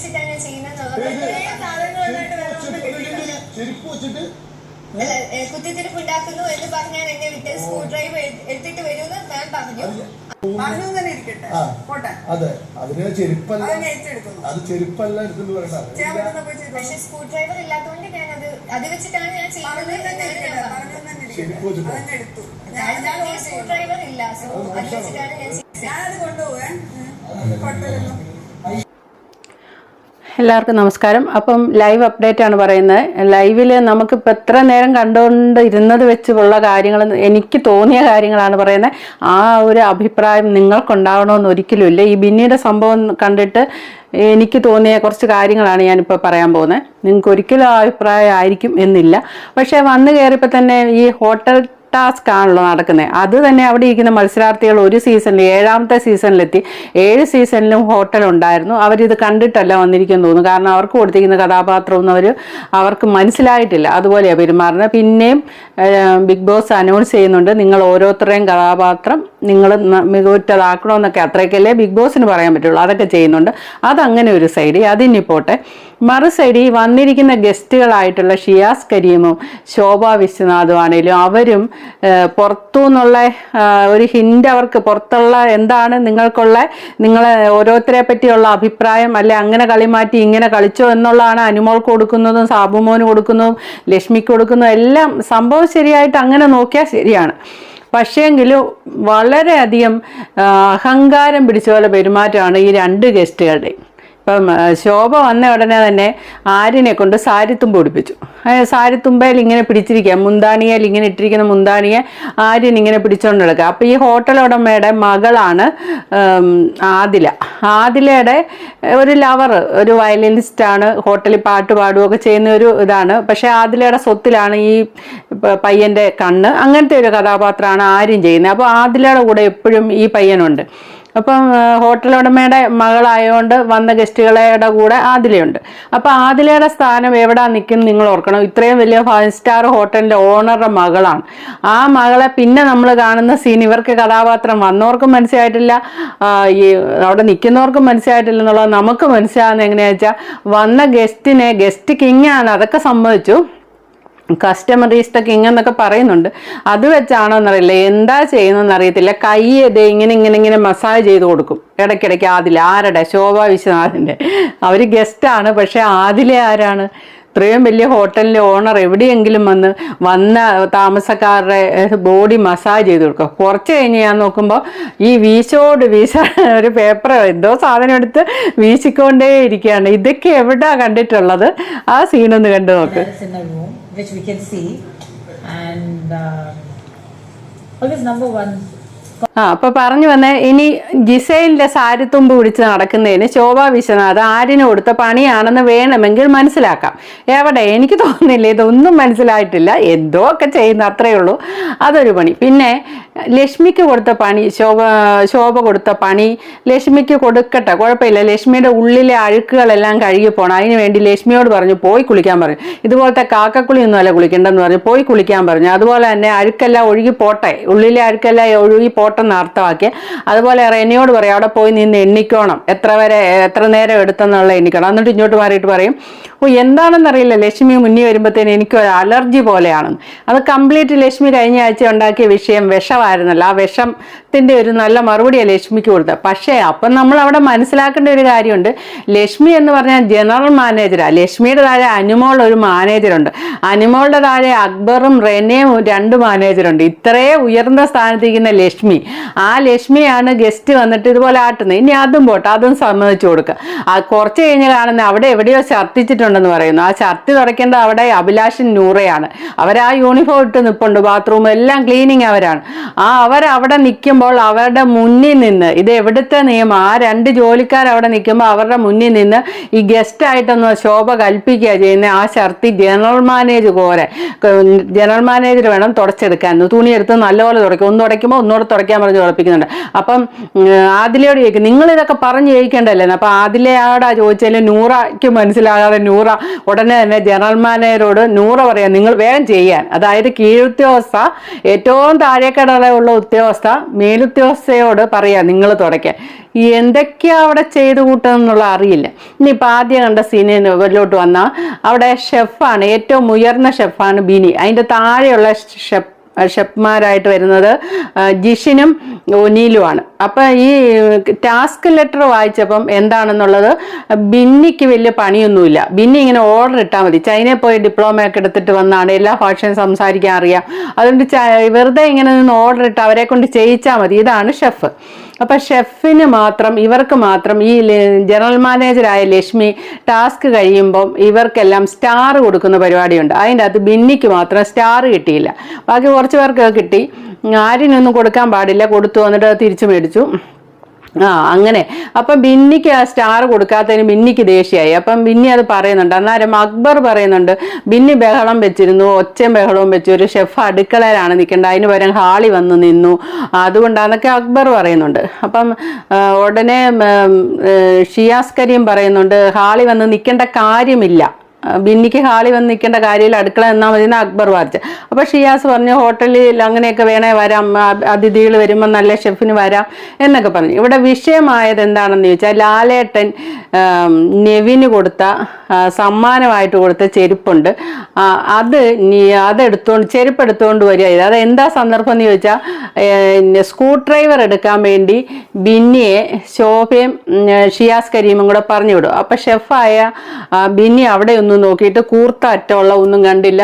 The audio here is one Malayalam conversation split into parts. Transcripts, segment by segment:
വെച്ചിട്ടാണ് ഞാൻ ചെയ്യുന്നത്. കുത്തിത്തിരിപ്പ് ഉണ്ടാക്കുന്നു എന്ന് പറഞ്ഞാൽ എന്നെ വിട്ട് സ്ക്രൂ ഡ്രൈവർ എടുത്തിട്ട് വരുമെന്ന് മാം പറഞ്ഞു. അതെ, അതിന് ചെരുപ്പല്ല, അത് ചെരുപ്പല്ല എടുത്തു പറയണ്ട. പക്ഷെ സ്ക്രൂ ഡ്രൈവർ ഇല്ലാത്തതുകൊണ്ട് ഞാൻ അത് വെച്ചിട്ടാണ് ഞാൻ ചെയ്യുന്നത്. സ്ക്രൂ ഡ്രൈവർ ഇല്ല, സോ അത് വെച്ചിട്ടാണ് ഞാൻ ചെയ്യുന്നത്. എല്ലാവർക്കും നമസ്കാരം. അപ്പം ലൈവ് അപ്ഡേറ്റ് ആണ് പറയുന്നത്. ലൈവിൽ നമുക്കിപ്പോൾ എത്ര നേരം കണ്ടുകൊണ്ടിരുന്നത് വെച്ചുള്ള കാര്യങ്ങൾ, എനിക്ക് തോന്നിയ കാര്യങ്ങളാണ് പറയുന്നത്. ആ ഒരു അഭിപ്രായം നിങ്ങൾക്കുണ്ടാവണമെന്ന് ഒരിക്കലുമില്ല. ഈ ബിന്നിയുടെ സംഭവം കണ്ടിട്ട് എനിക്ക് തോന്നിയ കുറച്ച് കാര്യങ്ങളാണ് ഞാനിപ്പോൾ പറയാൻ പോകുന്നത്. നിങ്ങൾക്ക് ഒരിക്കലും ആ അഭിപ്രായം ആയിരിക്കും എന്നില്ല. പക്ഷേ വന്നു കയറിയപ്പോൾ തന്നെ ഈ ഹോട്ടൽ ടാസ്ക് ആണല്ലോ നടക്കുന്നത്. അത് തന്നെ അവിടെ ഇരിക്കുന്ന മത്സരാർത്ഥികൾ ഒരു സീസണിൽ 7ാമത്തെ സീസണിലെത്തി. 7 സീസണിലും ഹോട്ടൽ ഉണ്ടായിരുന്നു. അവരിത് കണ്ടിട്ടല്ല വന്നിരിക്കുന്നു തോന്നുന്നു. കാരണം അവർക്ക് കൊടുത്തിരിക്കുന്ന കഥാപാത്രമൊന്നും അവർക്ക് മനസ്സിലായിട്ടില്ല. അതുപോലെയാണ് പെരുമാറുന്നത്. പിന്നെയും ബിഗ് ബോസ് അനൗൺസ് ചെയ്യുന്നുണ്ട്, നിങ്ങൾ ഓരോരുത്തരുടെയും കഥാപാത്രം നിങ്ങൾ മികവുറ്റതാക്കണമെന്നൊക്കെ. അത്രയ്ക്കല്ലേ ബിഗ് ബോസിന് പറയാൻ പറ്റുള്ളൂ. അതൊക്കെ ചെയ്യുന്നുണ്ട്. അതങ്ങനെ ഒരു സൈഡ്. അതിനി പോട്ടെ. മറു സൈഡ് വന്നിരിക്കുന്ന ഗസ്റ്റുകളായിട്ടുള്ള ഷിയാസ് കരീമും ശോഭ വിശ്വനാഥും ആണെങ്കിലും അവരും പുറത്തു നിന്നുള്ള ഒരു ഹിൻ്റ്, അവർക്ക് പുറത്തുള്ള എന്താണ് നിങ്ങളെ ഓരോരുത്തരെ പറ്റിയുള്ള അഭിപ്രായം, അല്ലെ അങ്ങനെ കളി മാറ്റി ഇങ്ങനെ കളിച്ചോ എന്നുള്ളതാണ് അനുമോൾക്ക് കൊടുക്കുന്നതും സാബുമോന് കൊടുക്കുന്നതും ലക്ഷ്മിക്ക് കൊടുക്കുന്നതും എല്ലാം. സംഭവം ശരിയായിട്ട് അങ്ങനെ നോക്കിയാൽ ശരിയാണ്. പക്ഷേങ്കിലും വളരെയധികം അഹങ്കാരം പിടിച്ച പോലെ പെരുമാറ്റമാണ് ഈ 2 ഗസ്റ്റുകളുടെയും. ഇപ്പം ശോഭ വന്ന ഉടനെ തന്നെ ആര്യനെ കൊണ്ട് സാരിത്തുമ്പ് പിടിപ്പിച്ചു. സാരിത്തുമ്പയിൽ ഇങ്ങനെ പിടിച്ചിരിക്കുക, മുന്താണിയിൽ ഇങ്ങനെ ഇട്ടിരിക്കുന്ന മുന്താണിയെ ആര്യൻ ഇങ്ങനെ പിടിച്ചുകൊണ്ട് കിടക്കുക. അപ്പോൾ ഈ ഹോട്ടൽ ഉടമയുടെ മകളാണ് ആദിലയുടെ ഒരു ലവർ, ഒരു വയലിനിസ്റ്റാണ്. ഹോട്ടലിൽ പാട്ട് പാടുകയൊക്കെ ചെയ്യുന്ന ഒരു ഇതാണ്. പക്ഷേ ആദിലയുടെ സ്വത്തിലാണ് ഈ പയ്യൻ്റെ കണ്ണ്. അങ്ങനത്തെ ഒരു കഥാപാത്രമാണ് ആര്യൻ ചെയ്യുന്നത്. അപ്പോൾ ആദിലയുടെ കൂടെ എപ്പോഴും ഈ പയ്യനുണ്ട്. അപ്പം ഹോട്ടൽ ഉടമയുടെ മകളായതുകൊണ്ട് വന്ന ഗസ്റ്റുകളുടെ കൂടെ ആദിലയുണ്ട്. അപ്പോൾ ആദിലയുടെ സ്ഥാനം എവിടെ നിൽക്കും നിങ്ങൾ ഓർക്കണം. ഇത്രയും വലിയ 5 സ്റ്റാർ ഹോട്ടലിൻ്റെ ഓണറുടെ മകളാണ്. ആ മകളെ പിന്നെ നമ്മൾ കാണുന്ന സീൻ ഇവർക്ക് കഥാപാത്രം വന്നവർക്കും മനസ്സിലായിട്ടില്ല, ഈ അവിടെ നിൽക്കുന്നവർക്കും മനസ്സിലായിട്ടില്ല എന്നുള്ളത് നമുക്ക് മനസ്സിലാകുന്നത് എങ്ങനെയാണെന്ന് വെച്ചാൽ, വന്ന ഗസ്റ്റ് കിങ്ങാണ്, അതൊക്കെ സമ്മതിച്ചു. കസ്റ്റമർ ഈസ് ദ കിങ് എന്നൊക്കെ പറയുന്നുണ്ട്. അത് വെച്ചാണോ എന്നറിയില്ല, എന്താ ചെയ്യുന്നതെന്ന് അറിയത്തില്ല. കൈ ഇങ്ങനെ മസാജ് ചെയ്ത് കൊടുക്കും ഇടയ്ക്കിടയ്ക്ക്. ആരുടെ? ശോഭ വിശ്വനാഥിൻ്റെ. അവർ ഗസ്റ്റാണ്. പക്ഷേ ആദിലെ ആരാണ്? ഇത്രയും വലിയ ഹോട്ടലിൻ്റെ ഓണർ എവിടെയെങ്കിലും വന്ന താമസക്കാരുടെ ബോഡി മസാജ് ചെയ്ത് കൊടുക്കുക. കുറച്ച് കഴിഞ്ഞ് ഞാൻ നോക്കുമ്പോൾ ഈ ഒരു പേപ്പർ എന്തോ സാധനം എടുത്ത് വീശിക്കൊണ്ടേ ഇരിക്കുകയാണ്. ഇതൊക്കെ എവിടെയാ കണ്ടിട്ടുള്ളത്? ആ സീനൊന്ന് കണ്ടു നോക്ക്. Which we can see, and always number 1. അപ്പൊ പറഞ്ഞു വന്നേ, ഇനി ജിസൈലിന്റെ സാരിത്തുമ്പ് പിടിച്ച് നടക്കുന്നതിന് ശോഭ വിശ്വനാഥ് ആര്യന് കൊടുത്ത പണിയാണെന്ന് വേണമെങ്കിൽ മനസ്സിലാക്കാം. എവിടെ? എനിക്ക് തോന്നുന്നില്ല, ഇതൊന്നും മനസ്സിലായിട്ടില്ല. എന്തോ ഒക്കെ ചെയ്യുന്ന അത്രയേ ഉള്ളൂ. അതൊരു പണി. പിന്നെ ലക്ഷ്മിക്ക് കൊടുത്ത പണി, ശോഭ കൊടുത്ത പണി ലക്ഷ്മിക്ക് കൊടുക്കട്ടെ, കുഴപ്പമില്ല. ലക്ഷ്മിയുടെ ഉള്ളിലെ അഴുക്കുകളെല്ലാം കഴുകി പോകണം. അതിന് വേണ്ടി ലക്ഷ്മിയോട് പറഞ്ഞു പോയി കുളിക്കാൻ പറഞ്ഞു. ഇതുപോലത്തെ കാക്കക്കുളി ഒന്നുമല്ല കുളിക്കണ്ടെന്ന് പറഞ്ഞു, പോയി കുളിക്കാൻ പറഞ്ഞു. അതുപോലെ തന്നെ അഴുക്കെല്ലാം ഒഴുകി പോട്ടെ, ഉള്ളിലെ അഴുക്കെല്ലാം ഒഴുകി പോട്ടെന്ന് അർത്ഥമാക്കി. അതുപോലെ റെനിയോട് പറയും അവിടെ പോയി നിന്ന് എണ്ണിക്കോണം, എത്ര നേരം എടുത്തെന്നുള്ള എണ്ണിക്കണം. എന്നിട്ട് ഇങ്ങോട്ട് മാറിയിട്ട് പറയും, എന്താണെന്നറിയില്ല, ലക്ഷ്മി മുന്നിൽ വരുമ്പോഴത്തേന് എനിക്കൊരു അലർജി പോലെയാണെന്ന്. അത് കംപ്ലീറ്റ് ലക്ഷ്മി കഴിഞ്ഞ ആഴ്ച ഉണ്ടാക്കിയ വിഷയം വിഷമായിരുന്നല്ലോ. ആ വിഷത്തിൻ്റെ ഒരു നല്ല മറുപടിയാണ് ലക്ഷ്മിക്ക് കൊടുത്തത്. പക്ഷേ അപ്പം നമ്മൾ അവിടെ മനസ്സിലാക്കേണ്ട ഒരു കാര്യമുണ്ട്. ലക്ഷ്മി എന്ന് പറഞ്ഞാൽ ജനറൽ മാനേജറാണ്. ലക്ഷ്മിയുടെ താഴെ അനുമോൾ ഒരു മാനേജറുണ്ട്. അനുമോളുടെ താഴെ അക്ബറും റെനയും 2 മാനേജറുണ്ട്. ഇത്രയും ഉയർന്ന സ്ഥാനത്തിരിക്കുന്ന ലക്ഷ്മി, ആ ലക്ഷ്മിയാണ് ഗസ്റ്റ് വന്നിട്ട് ഇതുപോലെ ആട്ടുന്നത്. ഇനി അതും പോട്ടെ, അതും സമ്മതിച്ചു കൊടുക്കുക. കുറച്ച് കഴിഞ്ഞ് കാണുന്ന അവിടെ എവിടെയോ ഛർദ്ദിച്ചിട്ടുണ്ടെന്ന് പറയുന്നു. ആ ഛർദ്ദി തുടയ്ക്കേണ്ടത് അവിടെ അഭിലാഷൻ നൂറയാണ്. അവരാ യൂണിഫോം ഇട്ട് നിൽപ്പുണ്ട്, ബാത്റൂം എല്ലാം ക്ലീനിങ് അവരാണ്. അവരവിടെ നിൽക്കുമ്പോൾ അവരുടെ മുന്നിൽ നിന്ന്, ഇത് എവിടുത്തെ നിയമം, ആ 2 ജോലിക്കാർ അവിടെ നിൽക്കുമ്പോൾ അവരുടെ മുന്നിൽ നിന്ന് ഈ ഗസ്റ്റായിട്ടൊന്ന് ശോഭ കൽപ്പിക്കുക ചെയ്യുന്നത്. ആ ഛർദ്ദി ജനറൽ മാനേജർ വേണം തുടച്ചെടുക്കാൻ. തുണിയെടുത്ത് നല്ലപോലെ തുടയ്ക്കും. ഒന്ന് തുടയ്ക്കുമ്പോൾ ഒന്നുകൂടെ തുടയ്ക്കും. തുടയ്ക്കാൻ പറഞ്ഞ് തുടപ്പിക്കുന്നുണ്ട്. അപ്പം ആദിലയോട് ചോദിക്കും നിങ്ങളിതൊക്കെ പറഞ്ഞ് ചോദിക്കേണ്ടല്ലേ. അപ്പം ആദിലയോടാ ചോദിച്ചാൽ നൂറയ്ക്ക് മനസ്സിലാകാതെ നൂറ ഉടനെ തന്നെ ജനറൽ മാനേജരോട് നൂറ പറയാം നിങ്ങൾ വേഗം ചെയ്യാൻ. അതായത് കീഴുദ്യോഗസ്ഥ ഏറ്റവും താഴേക്കടയുള്ള ഉദ്യോഗസ്ഥ മേലുദ്യോഗസ്ഥയോട് പറയാം നിങ്ങൾ തുടയ്ക്കാൻ. എന്തൊക്കെയാ അവിടെ ചെയ്തു കൂട്ടുന്നുള്ള അറിയില്ല. ഇനിയിപ്പോൾ ആദ്യം കണ്ട സീനിലോട്ട് വന്നാൽ അവിടെ ഷെഫാണ്, ഏറ്റവും ഉയർന്ന ഷെഫാണ് ബിനി. അതിൻ്റെ താഴെയുള്ള ഷെഫ്മാരായിട്ട് വരുന്നത് ജിഷിനും ഒനീലുമാണ്. അപ്പം ഈ ടാസ്ക് ലെറ്റർ വായിച്ചപ്പം എന്താണെന്നുള്ളത് ബിന്നിക്ക് വലിയ പണിയൊന്നുമില്ല. ബിന്നി ഇങ്ങനെ ഓർഡർ ഇട്ടാൽ മതി. ചൈനയിൽ പോയി ഡിപ്ലോമയൊക്കെ എടുത്തിട്ട് വന്നാണ്, എല്ലാ ഭാഷയും സംസാരിക്കാൻ അറിയാം. അതുകൊണ്ട് വെറുതെ ഇങ്ങനെ നിന്ന് ഓർഡർ ഇട്ട് അവരെ കൊണ്ട് ചെയ്യിച്ചാൽ മതി. ഇതാണ് ഷെഫ്. അപ്പം ഷെഫിന് മാത്രം, ഇവർക്ക് മാത്രം, ഈ ജനറൽ മാനേജറായ ലക്ഷ്മി ടാസ്ക് കഴിയുമ്പം ഇവർക്കെല്ലാം സ്റ്റാർ കൊടുക്കുന്ന പരിപാടിയുണ്ട്. അതിൻ്റെ അകത്ത് ബിന്നിക്ക് മാത്രം സ്റ്റാർ കിട്ടിയില്ല. ബാക്കി കുറച്ച് പേർക്ക് കിട്ടി. ആരിനൊന്നും കൊടുക്കാൻ പാടില്ല, കൊടുത്തു വന്നിട്ട് തിരിച്ചു മേടിച്ചു. അങ്ങനെ. അപ്പം ബിന്നിക്ക് ആ സ്റ്റാർ കൊടുക്കാത്തതിന് ബിന്നിക്ക് ദേഷ്യമായി. അപ്പം ബിന്നി അത് പറയുന്നുണ്ട്. അന്നേരം അക്ബർ പറയുന്നുണ്ട് ബിന്നി ബഹളം വെച്ചിരുന്നു, ഒച്ചയും ബഹളവും വെച്ചു, ഒരു ഷെഫ് അടുക്കളയിലാണ് നിൽക്കേണ്ടത്, അതിന് പകരം ഹാളി വന്ന് നിന്നു, അതുകൊണ്ടാന്നൊക്കെ അക്ബർ പറയുന്നുണ്ട്. അപ്പം ഉടനെ ഷിയാസ് കരീം പറയുന്നുണ്ട് ഹാളി വന്ന് നിൽക്കേണ്ട കാര്യമില്ല, ബിന്നിക്ക് ഹാളി വന്ന് നിൽക്കേണ്ട കാര്യമില്ല, അടുക്കള എന്നാൽ മതി എന്ന് അക്ബർ വാദിച്ചു. അപ്പോൾ ഷിയാസ് പറഞ്ഞു ഹോട്ടലിൽ അങ്ങനെയൊക്കെ വേണേ വരാം, അതിഥികൾ വരുമ്പോൾ നല്ല ഷെഫിന് വരാം എന്നൊക്കെ പറഞ്ഞു. ഇവിടെ വിഷയമായത് എന്താണെന്ന് ചോദിച്ചാൽ ലാലേട്ടൻ നെവിന് കൊടുത്ത സമ്മാനമായിട്ട് കൊടുത്ത ചെരുപ്പുണ്ട്. അതെടുത്തോണ്ട് ചെരുപ്പ് എടുത്തുകൊണ്ട് വരിക. അത് എന്താ സന്ദർഭം എന്ന് ചോദിച്ചാൽ സ്ക്രൂ ഡ്രൈവർ എടുക്കാൻ വേണ്ടി ബിന്നിയെ ശോഭയും ഷിയാസ് കരീമും കൂടെ പറഞ്ഞു വിടും. അപ്പം ഷെഫായ ബിന്നി അവിടെ ഒന്ന് നോക്കിയിട്ട് കൂർത്ത അറ്റമുള്ള ഒന്നും കണ്ടില്ല,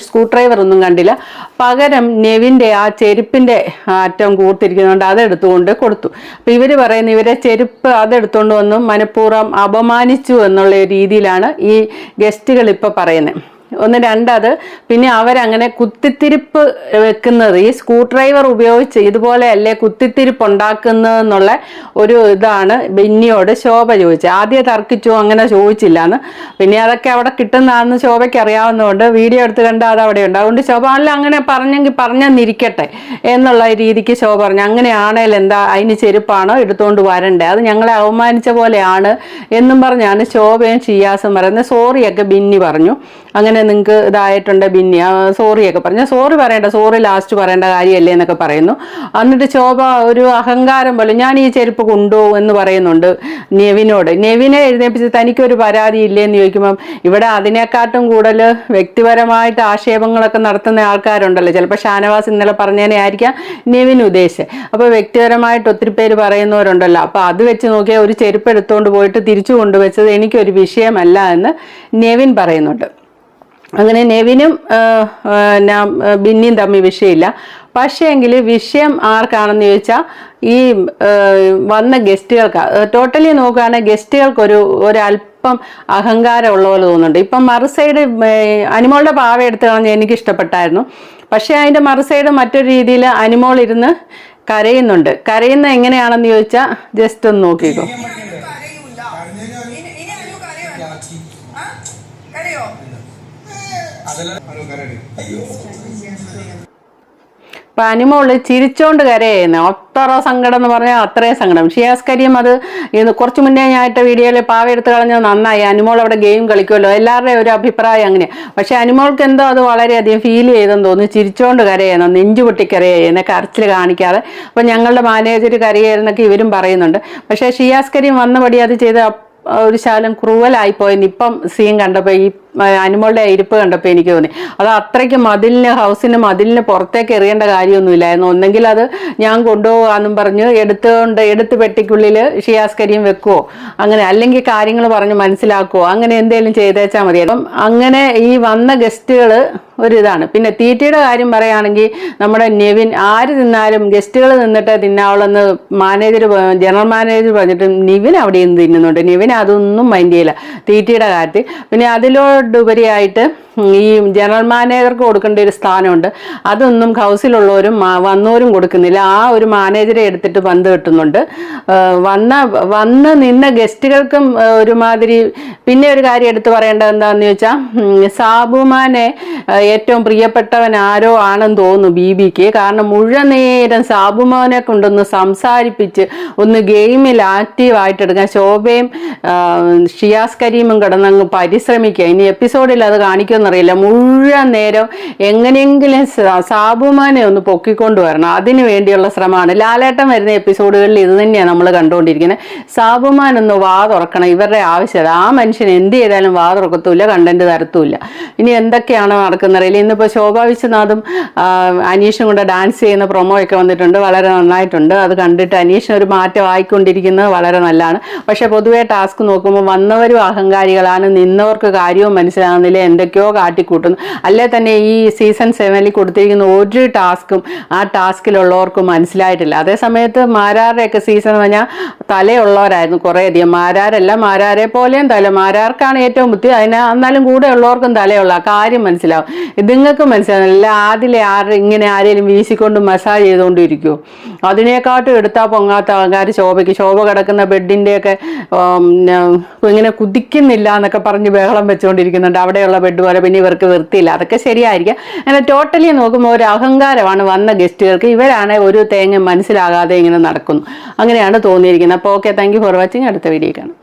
സ്ക്രൂ ഡ്രൈവർ ഒന്നും കണ്ടില്ല. പകരം നെവിൻ്റെ ആ ചെരുപ്പിൻ്റെ അറ്റം കൂർത്തിരിക്കുന്നതുകൊണ്ട് അതെടുത്തുകൊണ്ട് കൊടുത്തു. അപ്പം ഇവർ പറയുന്നു ഇവരെ ചെരുപ്പ് അതെടുത്തുകൊണ്ട് വന്ന് മനഃപൂർവ്വം അപമാനിച്ചു എന്നുള്ള രീതിയിലാണ് ഈ ഗസ്റ്റുകൾ ഇപ്പോൾ പറയുന്നത്. ഒന്ന്. രണ്ടത് പിന്നെ അവരങ്ങനെ കുത്തിത്തിരിപ്പ് വെക്കുന്നത് ഈ സ്ക്രൂ ഡ്രൈവർ ഉപയോഗിച്ച് ഇതുപോലെയല്ലേ കുത്തിത്തിരിപ്പ് ഉണ്ടാക്കുന്നതെന്നുള്ള ഒരു ഇതാണ് ബിന്നിയോട് ശോഭ ചോദിച്ചത്. ആദ്യം തർക്കിച്ചു, അങ്ങനെ ചോദിച്ചില്ലാന്ന്. പിന്നെ അതൊക്കെ അവിടെ കിട്ടുന്നതാണെന്ന് ശോഭയ്ക്ക് അറിയാവുന്നതുകൊണ്ട് വീഡിയോ എടുത്ത് കണ്ടാൽ അത് അവിടെ ഉണ്ട്. അതുകൊണ്ട് ശോഭ അല്ല അങ്ങനെ പറഞ്ഞെങ്കിൽ പറഞ്ഞെന്നിരിക്കട്ടെ എന്നുള്ള രീതിക്ക് ശോഭ പറഞ്ഞു അങ്ങനെയാണേൽ എന്താ അതിന് ചെരുപ്പാണോ എടുത്തുകൊണ്ട് വരണ്ടേ, അത് ഞങ്ങളെ അവമാനിച്ച പോലെയാണ് എന്നും പറഞ്ഞാണ് ശോഭയും ഷിയാസും പറയുന്നത്. സോറിയൊക്കെ ബിന്നി പറഞ്ഞു. അങ്ങനെ നിങ്ങൾക്ക് ഇതായിട്ടുണ്ട് ബിന്നി സോറിയൊക്കെ പറഞ്ഞു. സോറി പറയേണ്ട, സോറി ലാസ്റ്റ് പറയേണ്ട കാര്യമല്ലേ എന്നൊക്കെ പറയുന്നു. എന്നിട്ട് ശോഭ ഒരു അഹങ്കാരം പോലെ ഞാൻ ഈ ചെരുപ്പ് കൊണ്ടുപോകും എന്ന് പറയുന്നുണ്ട് നെവിനോട്. നെവിനെ എഴുന്നേപ്പിച്ച് തനിക്കൊരു പരാതി ഇല്ലേന്ന് ചോദിക്കുമ്പം ഇവിടെ അതിനെക്കാട്ടും കൂടുതൽ വ്യക്തിപരമായിട്ട് ആക്ഷേപങ്ങളൊക്കെ നടത്തുന്ന ആൾക്കാരുണ്ടല്ലോ. ചിലപ്പോൾ ഷാനവാസ് ഇന്നലെ പറഞ്ഞതിനെ ആയിരിക്കാം നെവിൻ ഉദ്ദേശിച്ചത്. അപ്പോൾ വ്യക്തിപരമായിട്ട് ഒത്തിരി പേര് പറയുന്നവരുണ്ടല്ലോ. അപ്പോൾ അത് വെച്ച് നോക്കിയാൽ ഒരു ചെരുപ്പ് എടുത്തുകൊണ്ട് പോയിട്ട് തിരിച്ചു കൊണ്ടുവച്ചത് എനിക്കൊരു വിഷയമല്ല എന്ന് നെവിൻ പറയുന്നുണ്ട്. അങ്ങനെ നെവിനും ബിന്നിയും തമ്മിൽ വിഷയമില്ല. പക്ഷേ എങ്കിൽ വിഷയം ആർക്കാണെന്ന് ചോദിച്ചാൽ ഈ വന്ന ഗസ്റ്റുകൾക്ക്. ടോട്ടലി നോക്കുകയാണെങ്കിൽ ഗസ്റ്റുകൾക്കൊരു ഒരല്പം അഹങ്കാരമുള്ള പോലെ തോന്നുന്നുണ്ട്. ഇപ്പം മറുസൈഡ് അനിമോളുടെ പാവ എടുത്ത് കളഞ്ഞ് എനിക്കിഷ്ടപ്പെട്ടായിരുന്നു. പക്ഷേ അതിൻ്റെ മറുസൈഡ് മറ്റൊരു രീതിയിൽ അനിമോൾ ഇരുന്ന് കരയുന്നുണ്ട്. കരയുന്ന എങ്ങനെയാണെന്ന് ചോദിച്ചാൽ ജസ്റ്റ് ഒന്ന് നോക്കിക്കോ. അപ്പം അനിമോള് ചിരിച്ചോണ്ട് കരയായിരുന്നു. അത്ര സങ്കടം എന്ന് പറഞ്ഞാൽ അത്രയും സങ്കടം. ഷിയാസ് കരീം അത് കുറച്ച് മുന്നേ ഞാനിട്ട വീഡിയോയിൽ പാവ എടുത്ത് കളഞ്ഞത് നന്നായി, അനിമോൾ അവിടെ ഗെയിം കളിക്കുമല്ലോ, എല്ലാവരുടെയും ഒരു അഭിപ്രായം അങ്ങനെയാണ്. പക്ഷെ അനിമോൾക്ക് എന്തോ അത് വളരെയധികം ഫീൽ ചെയ്തെന്ന് തോന്നുന്നു. ചിരിച്ചോണ്ട് കരയായിരുന്നു, നെഞ്ചു പൊട്ടി കരയായിരുന്നു, കരച്ചിൽ കാണിക്കാതെ. അപ്പം ഞങ്ങളുടെ മാനേജർ കരയായിരുന്നൊക്കെ ഇവരും പറയുന്നുണ്ട്. പക്ഷേ ഷിയാസ് കരീം വന്നപടി അത് ചെയ്ത് ഒരു ശാലം ക്രൂവലായിപ്പോയെന്ന് ഇപ്പം സീൻ കണ്ടപ്പോൾ ഈ അനിമോളുടെ ഇരിപ്പ് കണ്ടപ്പോൾ എനിക്ക് തോന്നി. അത് അത്രയ്ക്ക് ഹൗസിന് മതിലിന് പുറത്തേക്ക് എറിയേണ്ട കാര്യമൊന്നുമില്ലായിരുന്നു. ഒന്നെങ്കിൽ അത് ഞാൻ കൊണ്ടുപോകാമെന്നും പറഞ്ഞ് എടുത്ത് പെട്ടിക്കുള്ളിൽ ഷിയാസ് കരീം വെക്കുവോ, അങ്ങനെ അല്ലെങ്കിൽ കാര്യങ്ങൾ പറഞ്ഞ് മനസ്സിലാക്കുവോ, അങ്ങനെ എന്തെങ്കിലും ചെയ്തേച്ചാൽ മതി. അപ്പം അങ്ങനെ ഈ വന്ന ഗസ്റ്റുകൾ ഒരിതാണ്. പിന്നെ തീറ്റയുടെ കാര്യം പറയുകയാണെങ്കിൽ നമ്മുടെ നെവിൻ ആര് തിന്നാലും ഗസ്റ്റുകൾ നിന്നിട്ട് തിന്നാവുള്ളെന്ന് ജനറൽ മാനേജർ പറഞ്ഞിട്ട് നെവിൻ അവിടെ നിന്ന് തിന്നുന്നുണ്ട്. നെവിൻ അതൊന്നും മൈൻഡ് ചെയ്യില്ല തീറ്റയുടെ കാര്യത്തിൽ. പിന്നെ അതിലോട് അതിനേക്കാളുപരിയായിട്ട് ഈ ജനറൽ മാനേജർക്ക് കൊടുക്കേണ്ട ഒരു സ്ഥാനമുണ്ട്. അതൊന്നും ഹൗസിലുള്ളവരും വന്നവരും കൊടുക്കുന്നില്ല. ആ ഒരു മാനേജറെ എടുത്തിട്ട് പന്ത് കിട്ടുന്നുണ്ട്. വന്ന് നിന്ന ഗസ്റ്റുകൾക്കും ഒരുമാതിരി. പിന്നെ ഒരു കാര്യം എടുത്ത് പറയേണ്ടത് എന്താണെന്ന് ചോദിച്ചാൽ, സാബുമാനെ ഏറ്റവും പ്രിയപ്പെട്ടവൻ ആരോ ആണെന്ന് തോന്നുന്നു ബീബിക്ക്. കാരണം മുഴുവൻ നേരം സാബുമാനെ കൊണ്ടൊന്ന് സംസാരിപ്പിച്ച് ഒന്ന് ഗെയിമിൽ ആക്റ്റീവായിട്ട് എടുക്കാൻ ശോഭയും ഷിയാസ് കരീമും കിടന്നങ്ങ് പരിശ്രമിക്കുക. ഇനി എപ്പിസോഡിൽ അത് കാണിക്കുമെന്നറിയില്ല. മുഴുവൻ നേരം എങ്ങനെയെങ്കിലും സാബുമാനെ ഒന്ന് പൊക്കിക്കൊണ്ട് വരണം, അതിനു വേണ്ടിയുള്ള ശ്രമമാണ്. ലാലേട്ടൻ വരുന്ന എപ്പിസോഡുകളിൽ ഇത് തന്നെയാണ് നമ്മൾ കണ്ടുകൊണ്ടിരിക്കുന്നത്. സാബുമാൻ ഒന്ന് വാ തുറക്കണം, ഇവരുടെ ആവശ്യമില്ല. ആ മനുഷ്യൻ എന്ത് ചെയ്താലും വാ തുറക്കത്തുമില്ല, കണ്ടന്റ് തരത്തുമില്ല. ഇനി എന്തൊക്കെയാണ് നടക്കുന്നറിയില്ല. ഇന്നിപ്പോൾ ശോഭാ വിശ്വനാഥും അനീഷും കൂടെ ഡാൻസ് ചെയ്യുന്ന പ്രൊമോ ഒക്കെ വന്നിട്ടുണ്ട്, വളരെ നന്നായിട്ടുണ്ട്. അത് കണ്ടിട്ട് അനീഷിന് ഒരു മാറ്റം ആയിക്കൊണ്ടിരിക്കുന്നത് വളരെ നല്ലതാണ്. പക്ഷെ പൊതുവേ ടാസ്ക് നോക്കുമ്പോൾ വന്നവരും അഹങ്കാരികളാണ്, നിന്നവർക്ക് കാര്യവും മനസ്സിലാകുന്നില്ല, എന്തൊക്കെയോ കാട്ടിക്കൂട്ടുന്നു. അല്ലേ തന്നെ ഈ സീസൺ 7 കൊടുത്തിരിക്കുന്ന ഒരു ടാസ്കും ആ ടാസ്കിലുള്ളവർക്ക് മനസ്സിലായിട്ടില്ല. അതേ സമയത്ത് മാരാരുടെയൊക്കെ സീസൺ എന്ന് പറഞ്ഞാൽ തലയുള്ളവരായിരുന്നു കുറേയധികം. മാരാരെ പോലെയും മാരാർക്കാണ് ഏറ്റവും ബുദ്ധി, എന്നാലും കൂടെ ഉള്ളവർക്കും തലയുള്ള കാര്യം മനസ്സിലാവും. ഇതുങ്ങൾക്ക് മനസ്സിലാവുന്നില്ല. ആദ്യം ഇങ്ങനെ ആരെങ്കിലും വീശിക്കൊണ്ട് മസാജ് ചെയ്തുകൊണ്ടിരിക്കുമോ? അതിനേക്കാട്ടും എടുത്താൽ പൊങ്ങാത്ത ആൾക്കാർ ശോഭയ്ക്ക്. ശോഭ കിടക്കുന്ന ബെഡിൻ്റെയൊക്കെ ഇങ്ങനെ കുതിക്കുന്നില്ല എന്നൊക്കെ പറഞ്ഞ് ബഹളം വെച്ചുകൊണ്ടിരിക്കുന്നുണ്ട്. അവിടെയുള്ള ബെഡ് പോലെ. പിന്നെ ഇവർക്ക് വൃത്തിയില്ല. അതൊക്കെ ശരിയായിരിക്കാം. അങ്ങനെ ടോട്ടലി നോക്കുമ്പോൾ ഒരു അഹങ്കാരമാണ് വന്ന ഗസ്റ്റുകൾക്ക്. ഇവരാണ് ഒരു തേങ്ങ മനസ്സിലാകാതെ ഇങ്ങനെ നടക്കുന്നു. അങ്ങനെയാണ് തോന്നിയിരിക്കുന്നത്. അപ്പോൾ okay, thank you for watching. അടുത്ത വീഡിയോ കാണാം.